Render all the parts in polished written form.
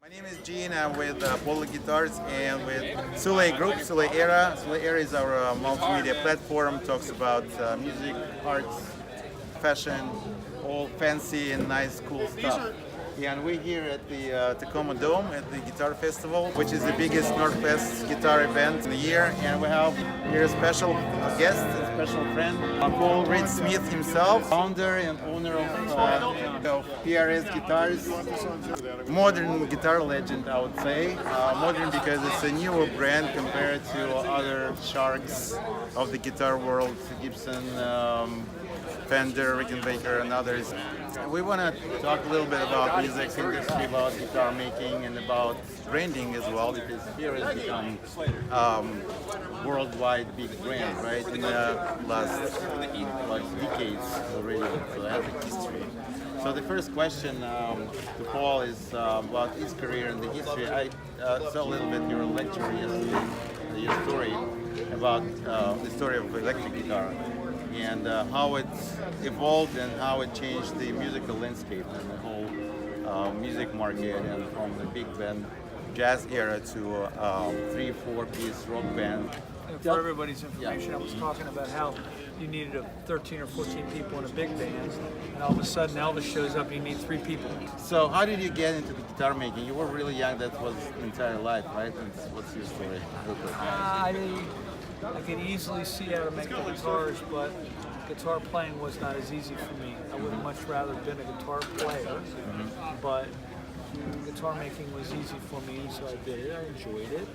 My name is Gene. I'm with Polak Guitars and with Suley Group, Sulélye Era. Sulélye Era is our multimedia platform. Talks about music, arts, fashion, all fancy and nice, cool stuff. And we're here at the Tacoma Dome at the Guitar Festival, which is the biggest Northwest guitar event in the year. And we have here a special guest, a special friend, Paul Reed Smith himself, founder and owner of PRS Guitars. Modern guitar legend, I would say. Modern because it's a newer brand compared to other sharks of the guitar world, Gibson, Fender, Rickenbacker, and others. We want to talk a little bit about music industry, about guitar making, and about branding as well, because here has become worldwide big brand, right? In the last decades already, so it has a history. So the first question to Paul is about his career and the history. I saw a little bit your lecture yesterday, your story about the story of electric guitar and how it evolved and how it changed the musical landscape and the whole music market, and from the big band jazz era to 3-4-piece rock band. And for everybody's information, I was talking about how you needed 13 or 14 people in a big band, and all of a sudden Elvis shows up and you need 3 people. So how did you get into the guitar making? You were really young, that was entire life, right? And what's your story? I could easily see how to make the guitars, but guitar playing was not as easy for me. I would have much rather been a guitar player, but guitar making was easy for me, and so I did it. I enjoyed it.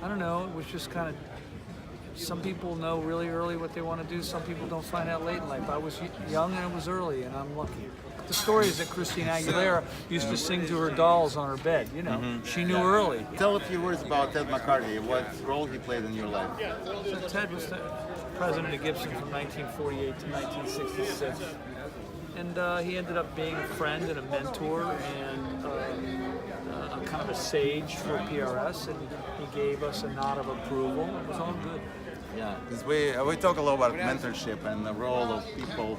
I don't know, it was just kind of, some people know really early what they want to do, some people don't find out late in life. I was young and it was early, and I'm lucky. The story is that Christina Aguilera used to sing to her dolls on her bed, you know. She knew early. Tell a few words about Ted McCartney, what role he played in your life. So Ted was the president of Gibson from 1948 to 1966. And he ended up being a friend and a mentor and a kind of a sage for PRS, and he gave us a nod of approval. It was all good. Yeah, because we talk a lot about mentorship and the role of people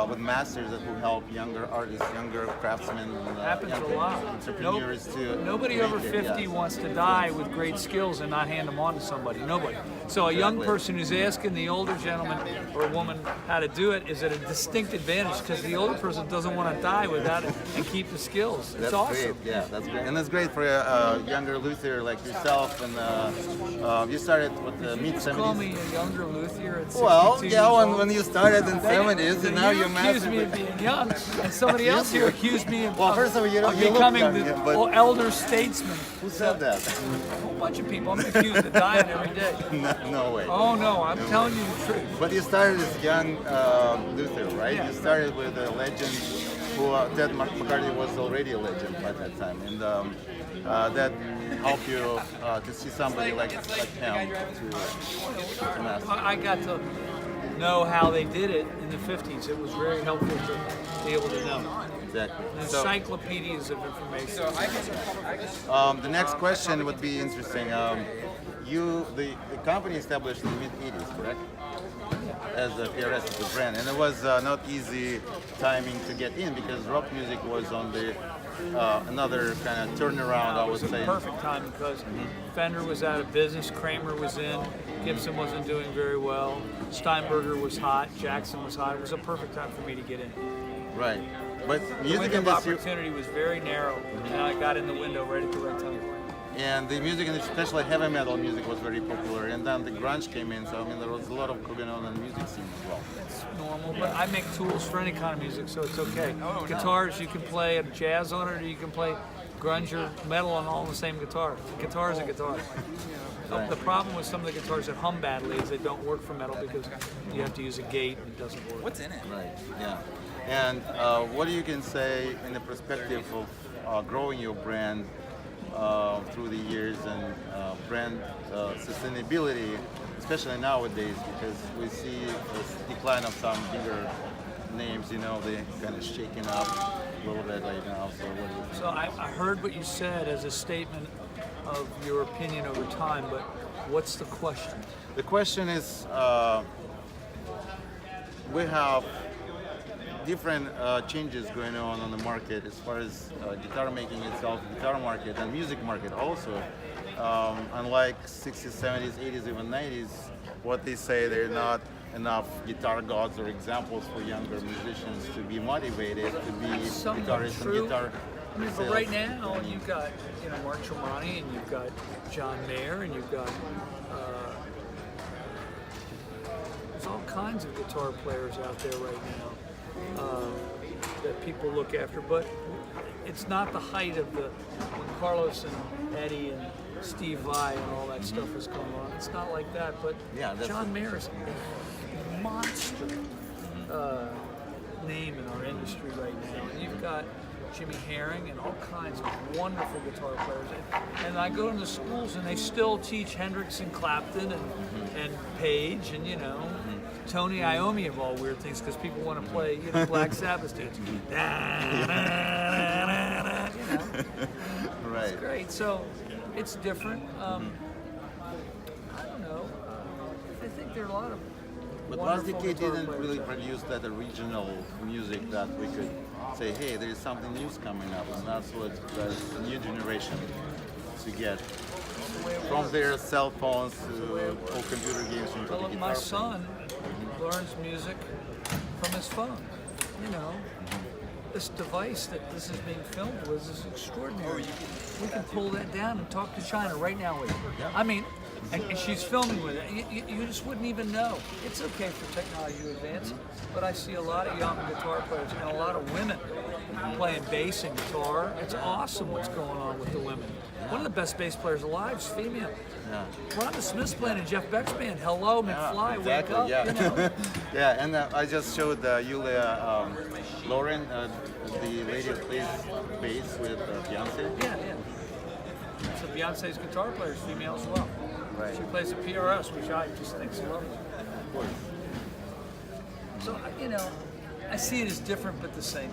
with masters who help younger artists, younger craftsmen, Happens a lot. entrepreneurs Nobody over 50 wants to die with great skills and not hand them on to somebody. Nobody. So a young person who's asking the older gentleman or woman how to do it is at a distinct advantage, because the older person doesn't want to die without it and keep the skills. It's awesome. Great. Yeah, that's great. And it's great for a younger luthier like yourself. And you started with the mid-70s. Call me a younger luthier at 62 Well, years yeah, old. when you started in the 70s, and now you're accused massive. me of being young, and somebody else here accused me of, Well, first of all, you look becoming young, the but elder statesman. who said that? A whole bunch of people. I'm accused of dying every day. No way. Oh no, I'm telling you the truth. But you started as young luthier, right? Yeah. You started with a legend who Ted McCartney was already a legend by that time, and that helped you to see somebody like him to master. I got to know how they did it in the 50s. It was very helpful to be able to know. Exactly. Encyclopedias of information. The next question would be interesting. The company established in the mid-80s, correct? As a PRS, as a brand, and it was not easy timing to get in, because rock music was on the another kind of turnaround, I would say. It was a perfect time because Fender was out of business, Kramer was in, Gibson wasn't doing very well, Steinberger was hot, Jackson was hot. It was a perfect time for me to get in. Right, but The music window of industry, opportunity was very narrow, and I got in the window right at the right time. and the music industry, especially heavy metal music, was very popular, and then the grunge came in, so I mean there was a lot of going on in the music scene as well. It's normal, but I make tools for any kind of music, so it's okay. Guitars, you can play a jazz on it, or you can play grunge or metal on all the same guitar. A guitar is a guitar. Right. The problem with some of the guitars that hum badly is they don't work for metal because you have to use a gate and it doesn't work. What's in it? Right, yeah. And what you can say in the perspective of growing your brand through the years, and brand sustainability, especially nowadays, because we see a decline of some bigger names, you know, they kind of shaking up a little bit right now. So I heard what you said as a statement of your opinion over time, but what's the question? the question is, we have different changes going on the market as far as guitar making itself, guitar market and music market also. Unlike 60s, 70s, 80s, even 90s, what they say there are not enough guitar gods or examples for younger musicians to be motivated to be Somewhat guitarists true. and guitar. I mean, but right now you've got Mark Tremonti and you've got John Mayer and you've got there's all kinds of guitar players out there right now that people look after, but it's not the height of when Carlos and Eddie and Steve Vai and all that stuff is going on. It's not like that, but John Mayer is a monster name in our industry right now. And you've got Jimmy Herring and all kinds of wonderful guitar players. And I go into schools and they still teach Hendrix and Clapton and Page and Tony Iommi of all weird things because people want to play Black Sabbath tunes. Right. It's great. So it's different. I don't know. I think there are a lot of But wonderful Plastic guitar didn't players really out there. produce that original music that we could say, hey, there's something new coming up, and that's what the new generation to get from their cell phones to all computer games into Well, the look, guitar. my son learns music from his phone. This device that this is being filmed with is extraordinary. We can pull that down and talk to China right now with you. I mean, and she's filming with it. You just wouldn't even know. It's okay for technology to advance, but I see a lot of young guitar players and a lot of women playing bass and guitar. It's awesome what's going on with the women. One of the best bass players alive is female. Rhonda Smith's playing in Jeff Beck's band. Hello, McFly, wake up. Yeah, and I just showed Yuliya Lauren, the lady who plays bass with Beyonce. Yeah. So Beyonce's guitar player is female as well. Right. She plays at PRS, which I just think is lovely. Of course. So, I see it as different but the same.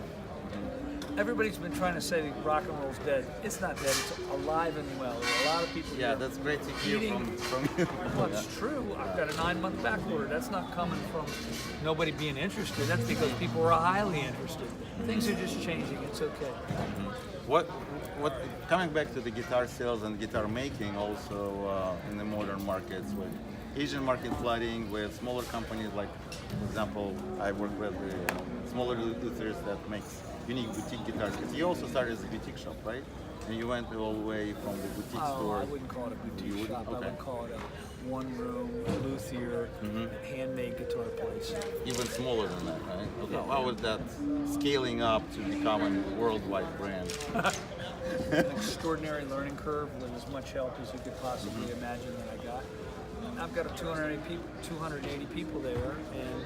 Everybody's been trying to say that rock and roll's dead. It's not dead, it's alive and well. There are a lot of people Yeah, that's great to hear from you. Well, it's true. I've got a 9-month back order. That's not coming from nobody being interested. That's because people are highly interested. Things are just changing. It's okay. What coming back to the guitar sales and guitar making also in the modern markets with Asian market flooding with smaller companies like, for example, I work with smaller producers that makes unique boutique guitars. Because you also started as a boutique shop, right? And you went all the way from the boutique store. I wouldn't call it a boutique shop. Okay. I would call it a one-room luthier handmade guitar place. Even smaller than that, right? Okay. How was that scaling up to become a worldwide brand? An extraordinary learning curve with as much help as you could possibly imagine that I got. I've got 280 people there, and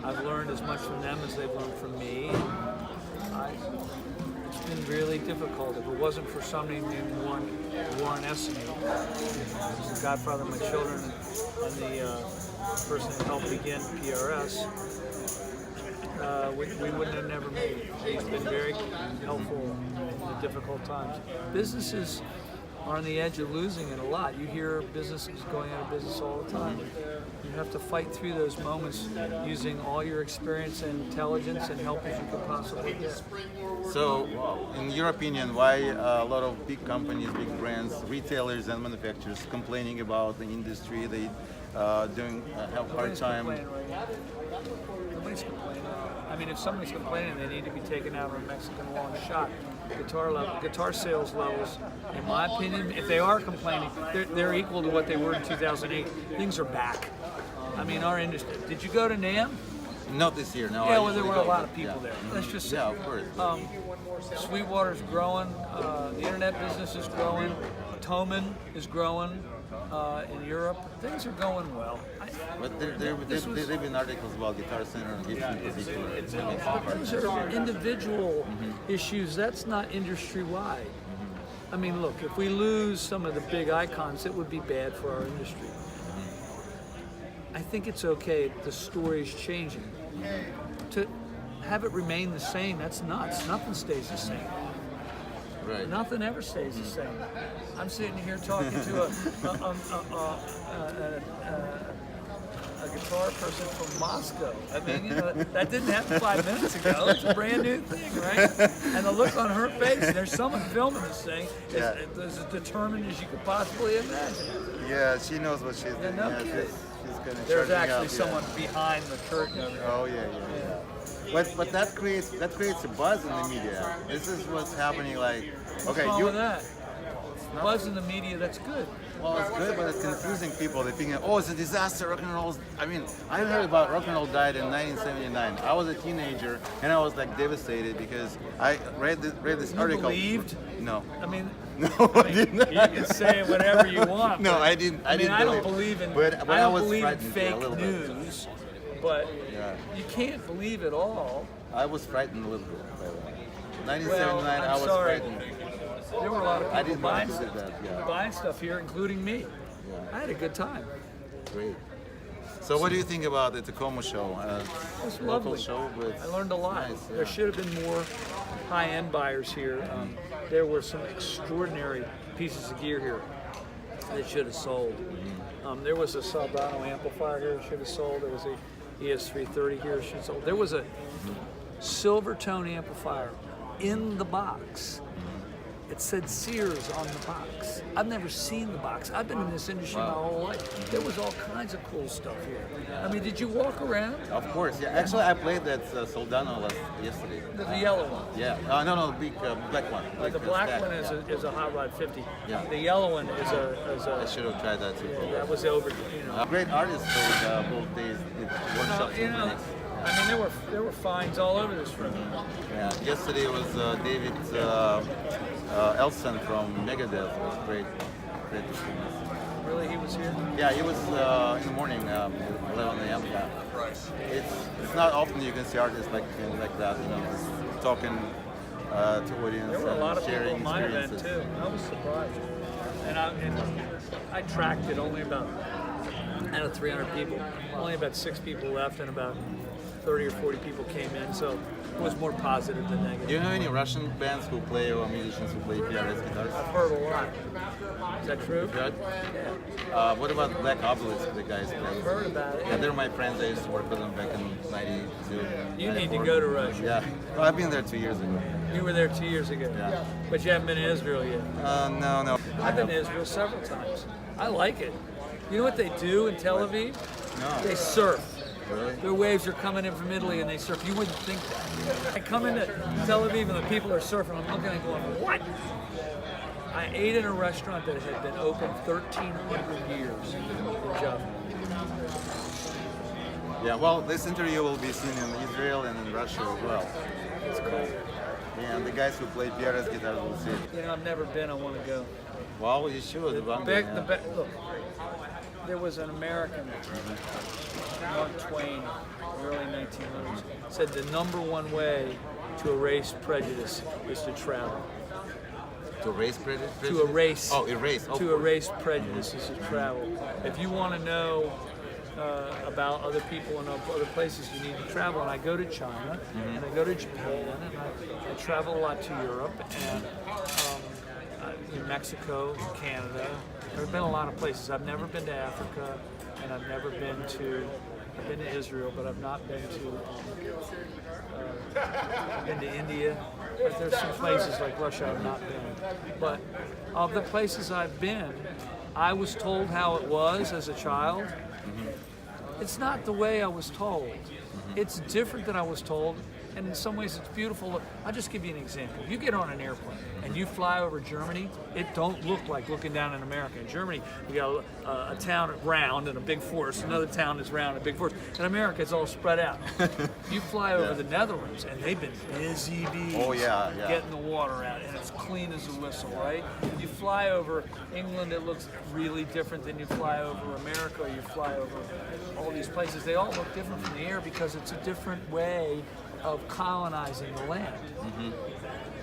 I've learned as much from them as they've learned from me. It's been really difficult. If it wasn't for somebody named Warren Essany, who's the godfather of my children and the person who helped begin PRS, we wouldn't have never made it. He's been very helpful in the difficult times. Businesses are on the edge of losing it a lot. You hear businesses going out of business all the time. You have to fight through those moments using all your experience and intelligence and help as you could possibly get. So, in your opinion, why a lot of big companies, big brands, retailers and manufacturers complaining about the industry? They have a hard time. Nobody's complaining. I mean, if somebody's complaining, they need to be taken out on a Mexican wall and shot. Guitar sales levels, in my opinion, if they are complaining, they're equal to what they were in 2008. Things are back. I mean, our industry. Did you go to NAMM? Not this year, no. Yeah, well, there were a lot of people there. Let's just say. Yeah, of course. Sweetwater's growing. The internet business is growing. Toman is growing in Europe. Things are going well. But there have been articles about Guitar Center and Gibson in particular. Those are individual issues. That's not industry-wide. I mean, look, if we lose some of the big icons, it would be bad for our industry. I think it's okay. The story's changing. To have it remain the same, that's nuts. Nothing stays the same. Right. Nothing ever stays the same. I'm sitting here talking to a guitar person from Moscow. I mean, you know, that didn't happen 5 minutes ago. It's a brand new thing, right? And the look on her face, there's someone filming this thing, is as determined as you could possibly imagine. Yeah, she knows what she's doing. no Yeah, kidding. she's gonna There's charge me actually up, someone behind the curtain over there. Oh yeah. But that creates a buzz in the media. This is what's happening. Like, okay, What's wrong you. with that? Buzz in the media, that's good. Well, it's good, but it's confusing people. They're thinking, oh, it's a disaster. Rock and roll. I mean, I heard about rock and roll died in 1979. I was a teenager, and I was like devastated because I read this You article. believed? No. I mean, No, I didn't. you can say whatever you want. No, but, I didn't. I don't believe in. But I don't was believe in frightened, fake a little bit. news, but Yeah. you can't believe it all. I was frightened a little bit. By the way. 1979, Well, I I'm was sorry. frightened. There were a lot of I people didn't want buying, to do that. Yeah. buying stuff here, including me. Yeah. I had a good time. Great. So, what do you think about the Tacoma show? It was Local lovely. show with. I learned a lot. Nice, There should have been more high-end buyers here. There were some extraordinary pieces of gear here that should have sold. There was a Soldano amplifier here that should have sold. There was a ES330 here that should have sold. There was a silver tone amplifier in the box. It said Sears on the box. I've never seen the box. I've been in this industry my whole life. There was all kinds of cool stuff here. I mean, did you walk around? Of course, yeah. Actually, I played that Soldano yesterday. The yellow one. Yeah. No, the big black one. The black one is a Hot Rod 50. Yeah. The yellow one is I a should have tried that too. that was over. You know. Great artists both days did workshops. You know, I mean, there were finds all over this room. Yeah. Yesterday was David Elson from Megadeth. It was great to see him. Really, he was here. Yeah, he was in the morning, 11 a.m. Yeah. It's not often you can see artists like that, you know, just talking to audience There were a lot of and people sharing at my event experiences. too. I was surprised, and I tracked it only about out of 300 people. Only about 6 people left, and about 30 or 40 people came in. So it was more positive than negative. Do you know any Russian bands who play or musicians who play PRS guitars? I've heard a lot. Is that true? Good. Yeah. What about Black Obelisk, the guys I've play? heard about it. Yeah, they're my friends. I used to work with them back in 92. You need to 94. go to Russia. Yeah. Well, I've been there 2 years ago. You were there 2 years ago. Yeah. But you haven't been to Israel yet. No. I've been to Israel several times. I like it. You know what they do in Tel Aviv? No. They surf. Really? Their waves are coming in from Italy and they surf. You wouldn't think that. I come into Tel Aviv and the people are surfing. I'm looking and going, what? I ate in a restaurant that had been open 1,300 years in Jaffa. Yeah, well, this interview will be seen in Israel and in Russia as well. It's cool. And the guys who play PRS guitars will see it. You know, I've never been. I want to go. Well, you should. Look, there was an American, Mark Twain, in the early 1900s, said the number one way to erase prejudice is to travel. To erase prejudice? To erase. Oh, erase. Oh, To erase prejudice is to travel. If you want to know about other people and other places, you need to travel. And I go to China, and I go to Japan, and I travel a lot to Europe, and in Mexico, Canada. There have been a lot of places. I've never been to Africa, and I've never been to. I've been to Israel, but I've not been to. I've been to India, but there's some places like Russia I've not been. But of the places I've been, I was told how it was as a child. It's not the way I was told. It's different than I was told, and in some ways it's beautiful. Look, I'll just give you an example. You get on an airplane and you fly over Germany, it don't look like looking down in America. In Germany, you got a town round and a big forest, another town is round and a big forest. In America, it's all spread out. You fly over the Netherlands, and they've been busy bees getting the water out, and it's clean as a whistle, right? You fly over England, it looks really different than you fly over America, or you fly over all these places. They all look different from the air because it's a different way of colonizing the land.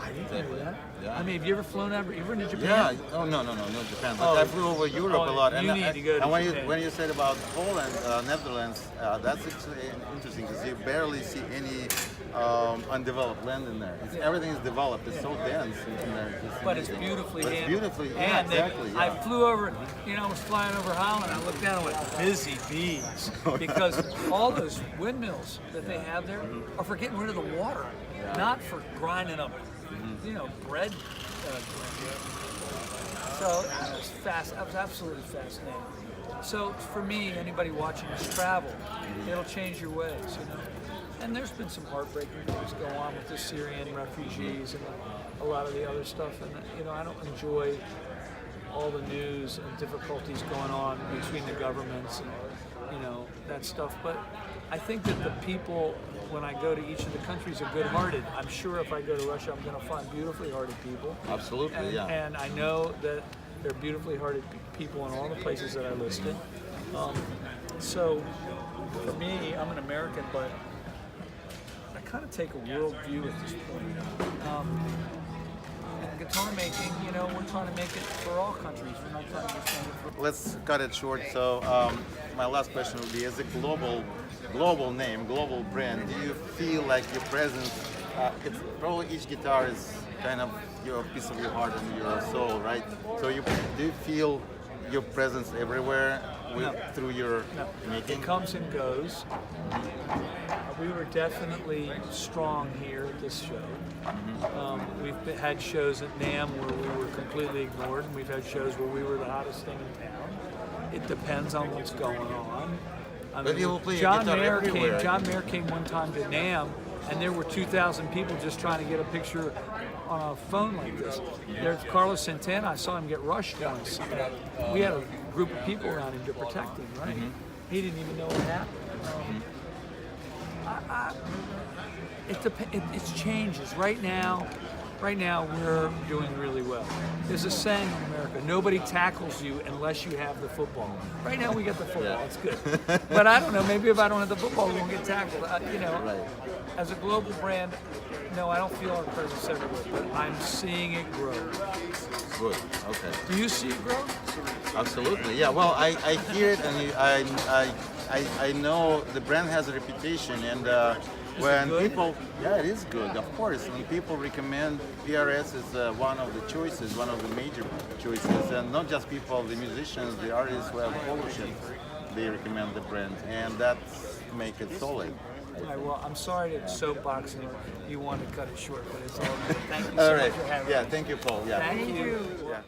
I didn't know that. Yeah. I mean, have you ever flown out? You ever been to Yeah. Japan? Oh no, Japan. But Oh. I flew over Europe a lot. You need to go to and Japan. when you said about Poland, Netherlands, that's actually interesting because you barely see any undeveloped land in there. Everything is developed. It's so dense in there. But it's beautifully But it's handled. beautifully, yeah, And exactly. I Yeah. flew over, I was flying over Holland, I looked down and went, busy bees. Because all those windmills that they have there are for getting rid of the water, not for grinding up, bread. So it was absolutely fascinating. So for me, anybody watching this travel, it'll change your ways, And there's been some heartbreaking things go on with the Syrian refugees and a lot of the other stuff. And I don't enjoy all the news and difficulties going on between the governments and that stuff. But I think that the people, when I go to each of the countries, are good-hearted. I'm sure if I go to Russia, I'm going to find beautifully hearted people. Absolutely, yeah. And I know that there are beautifully hearted people in all the places that I listed. So for me, I'm an American, but I kind of take a world view at this point. And guitar making, we're trying to make it for all countries. We're not trying to just make it for... Let's cut it short. So my last question would be: as a global name, global brand, do you feel like your presence? It's probably each guitar is kind of your piece of your heart and your soul, right? So do you feel your presence everywhere through your making? It comes and goes. We were definitely strong here at this show. We've had shows at NAMM where we were completely ignored, and we've had shows where we were the hottest thing in town. It depends on what's going on. But you will play a John guitar Mayer everywhere. John Mayer came one time to NAMM, and there were 2,000 people just trying to get a picture on a phone like this. There's Carlos Santana. I saw him get rushed once. We had a group of people around him to protect him, right? He didn't even know what happened. It changes. Right now, we're doing really well. There's a saying in America: nobody tackles you unless you have the football. Right now, we got the football. It's good. But I don't know. Maybe if I don't have the football, we won't get tackled. Right. As a global brand, no, I don't feel our presence everywhere, but I'm seeing it grow. Good. Okay. Do you see it grow? Absolutely. Yeah. Well, I hear it, and I know the brand has a reputation, and when people, it is good, of course. When people recommend PRS is one of the choices, one of the major choices, and not just people, the musicians, the artists who have fellowship, they recommend the brand, and that's make it solid. All right, well, I'm sorry to soapbox and you want to cut it short, but it's all good. Thank you All so right. much for having me. Yeah. Thank you, Paul. Yeah. Thank you. Yeah.